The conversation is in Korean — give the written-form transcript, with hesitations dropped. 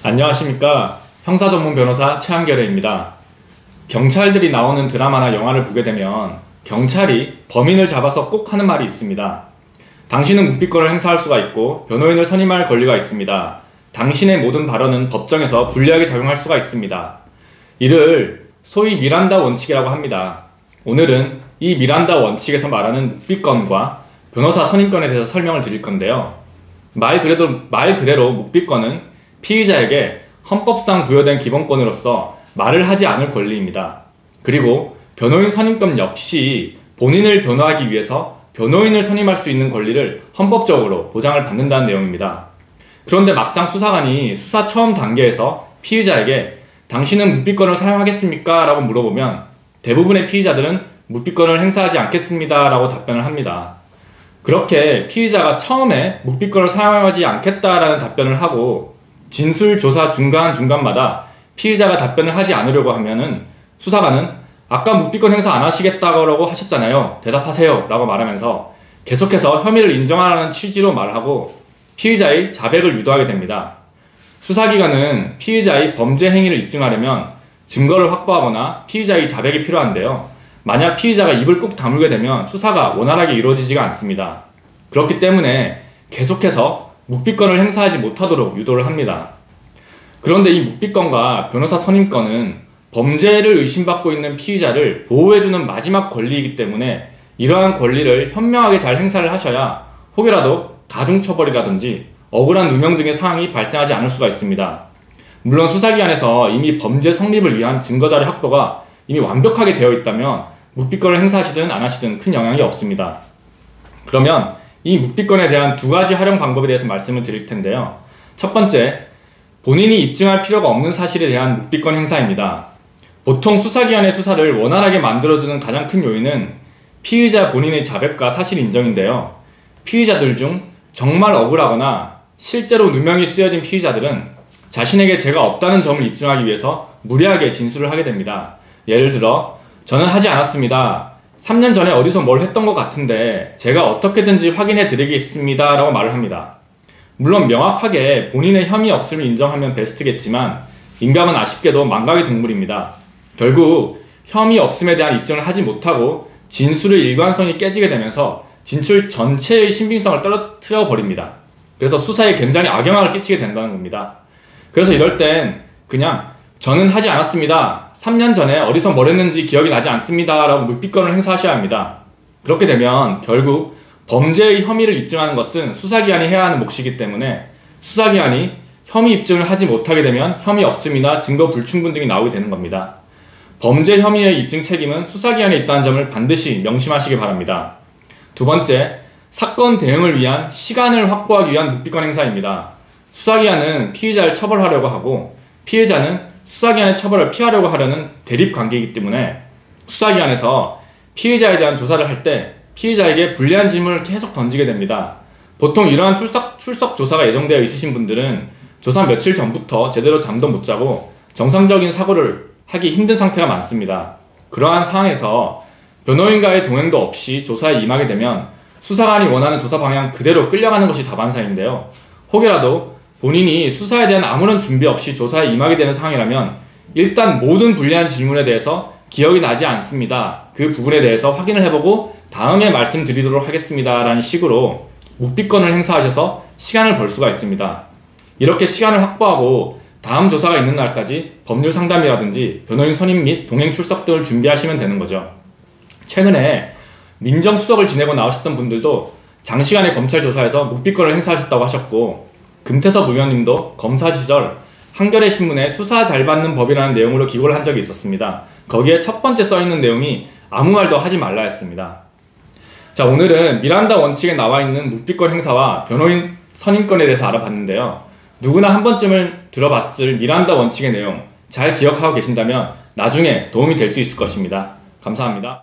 안녕하십니까. 형사전문 변호사 최한결의입니다. 경찰들이 나오는 드라마나 영화를 보게 되면 경찰이 범인을 잡아서 꼭 하는 말이 있습니다. 당신은 묵비권을 행사할 수가 있고 변호인을 선임할 권리가 있습니다. 당신의 모든 발언은 법정에서 불리하게 작용할 수가 있습니다. 이를 소위 미란다 원칙이라고 합니다. 오늘은 이 미란다 원칙에서 말하는 묵비권과 변호사 선임권에 대해서 설명을 드릴 건데요. 말 그대로 묵비권은 피의자에게 헌법상 부여된 기본권으로서 말을 하지 않을 권리입니다. 그리고 변호인 선임권 역시 본인을 변호하기 위해서 변호인을 선임할 수 있는 권리를 헌법적으로 보장을 받는다는 내용입니다. 그런데 막상 수사관이 수사 처음 단계에서 피의자에게 당신은 묵비권을 사용하겠습니까? 라고 물어보면 대부분의 피의자들은 묵비권을 행사하지 않겠습니다 라고 답변을 합니다. 그렇게 피의자가 처음에 묵비권을 사용하지 않겠다라는 답변을 하고 진술 조사 중간중간마다 피의자가 답변을 하지 않으려고 하면은 수사관은 아까 묵비권 행사 안 하시겠다고 하셨잖아요. 대답하세요 라고 말하면서 계속해서 혐의를 인정하라는 취지로 말하고 피의자의 자백을 유도하게 됩니다. 수사기관은 피의자의 범죄 행위를 입증하려면 증거를 확보하거나 피의자의 자백이 필요한데요. 만약 피의자가 입을 꾹 다물게 되면 수사가 원활하게 이루어지지가 않습니다. 그렇기 때문에 계속해서 묵비권을 행사하지 못하도록 유도를 합니다. 그런데 이 묵비권과 변호사 선임권은 범죄를 의심받고 있는 피의자를 보호해주는 마지막 권리이기 때문에 이러한 권리를 현명하게 잘 행사를 하셔야 혹여라도 가중처벌이라든지 억울한 누명 등의 상황이 발생하지 않을 수가 있습니다. 물론 수사기관에서 이미 범죄 성립을 위한 증거자료 확보가 이미 완벽하게 되어 있다면 묵비권을 행사하시든 안 하시든 큰 영향이 없습니다. 그러면 이 묵비권에 대한 두 가지 활용 방법에 대해서 말씀을 드릴 텐데요. 첫 번째, 본인이 입증할 필요가 없는 사실에 대한 묵비권 행사입니다. 보통 수사기관의 수사를 원활하게 만들어주는 가장 큰 요인은 피의자 본인의 자백과 사실 인정인데요. 피의자들 중 정말 억울하거나 실제로 누명이 쓰여진 피의자들은 자신에게 죄가 없다는 점을 입증하기 위해서 무리하게 진술을 하게 됩니다. 예를 들어, 저는 하지 않았습니다. 3년 전에 어디서 뭘 했던 것 같은데 제가 어떻게든지 확인해 드리겠습니다 라고 말을 합니다. 물론 명확하게 본인의 혐의 없음을 인정하면 베스트겠지만 인간은 아쉽게도 망각의 동물입니다. 결국 혐의 없음에 대한 입증을 하지 못하고 진술의 일관성이 깨지게 되면서 진술 전체의 신빙성을 떨어뜨려 버립니다. 그래서 수사에 굉장히 악영향을 끼치게 된다는 겁니다. 그래서 이럴 땐 그냥 저는 하지 않았습니다. 3년 전에 어디서 뭘 했는지 기억이 나지 않습니다 라고 묵비권을 행사하셔야 합니다. 그렇게 되면 결국 범죄의 혐의를 입증하는 것은 수사기관이 해야 하는 몫이기 때문에 수사기관이 혐의 입증을 하지 못하게 되면 혐의 없음이나 증거 불충분 등이 나오게 되는 겁니다. 범죄 혐의의 입증 책임은 수사기관에 있다는 점을 반드시 명심하시기 바랍니다. 두 번째, 사건 대응을 위한 시간을 확보하기 위한 묵비권 행사입니다. 수사기관은 피의자를 처벌하려고 하고 피해자는 수사기관의 처벌을 피하려고 하려는 대립관계이기 때문에 수사기관에서 피해자에 대한 조사를 할 때 피해자에게 불리한 질문을 계속 던지게 됩니다. 보통 이러한 출석 조사가 예정되어 있으신 분들은 조사 며칠 전부터 제대로 잠도 못 자고 정상적인 사고를 하기 힘든 상태가 많습니다. 그러한 상황에서 변호인과의 동행도 없이 조사에 임하게 되면 수사관이 원하는 조사 방향 그대로 끌려가는 것이 다반사인데요. 혹여라도 본인이 수사에 대한 아무런 준비 없이 조사에 임하게 되는 상황이라면 일단 모든 불리한 질문에 대해서 기억이 나지 않습니다. 그 부분에 대해서 확인을 해보고 다음에 말씀드리도록 하겠습니다 라는 식으로 묵비권을 행사하셔서 시간을 벌 수가 있습니다. 이렇게 시간을 확보하고 다음 조사가 있는 날까지 법률 상담이라든지 변호인 선임 및 동행 출석 등을 준비하시면 되는 거죠. 최근에 민정수석을 지내고 나오셨던 분들도 장시간의 검찰 조사에서 묵비권을 행사하셨다고 하셨고 금태섭 의원님도 검사 시절 한겨레 신문에 수사 잘 받는 법이라는 내용으로 기고를 한 적이 있었습니다. 거기에 첫 번째 써있는 내용이 아무 말도 하지 말라 였습니다. 자, 오늘은 미란다 원칙에 나와 있는 묵비권 행사와 변호인 선임권에 대해서 알아봤는데요. 누구나 한 번쯤은 들어봤을 미란다 원칙의 내용 잘 기억하고 계신다면 나중에 도움이 될 수 있을 것입니다. 감사합니다.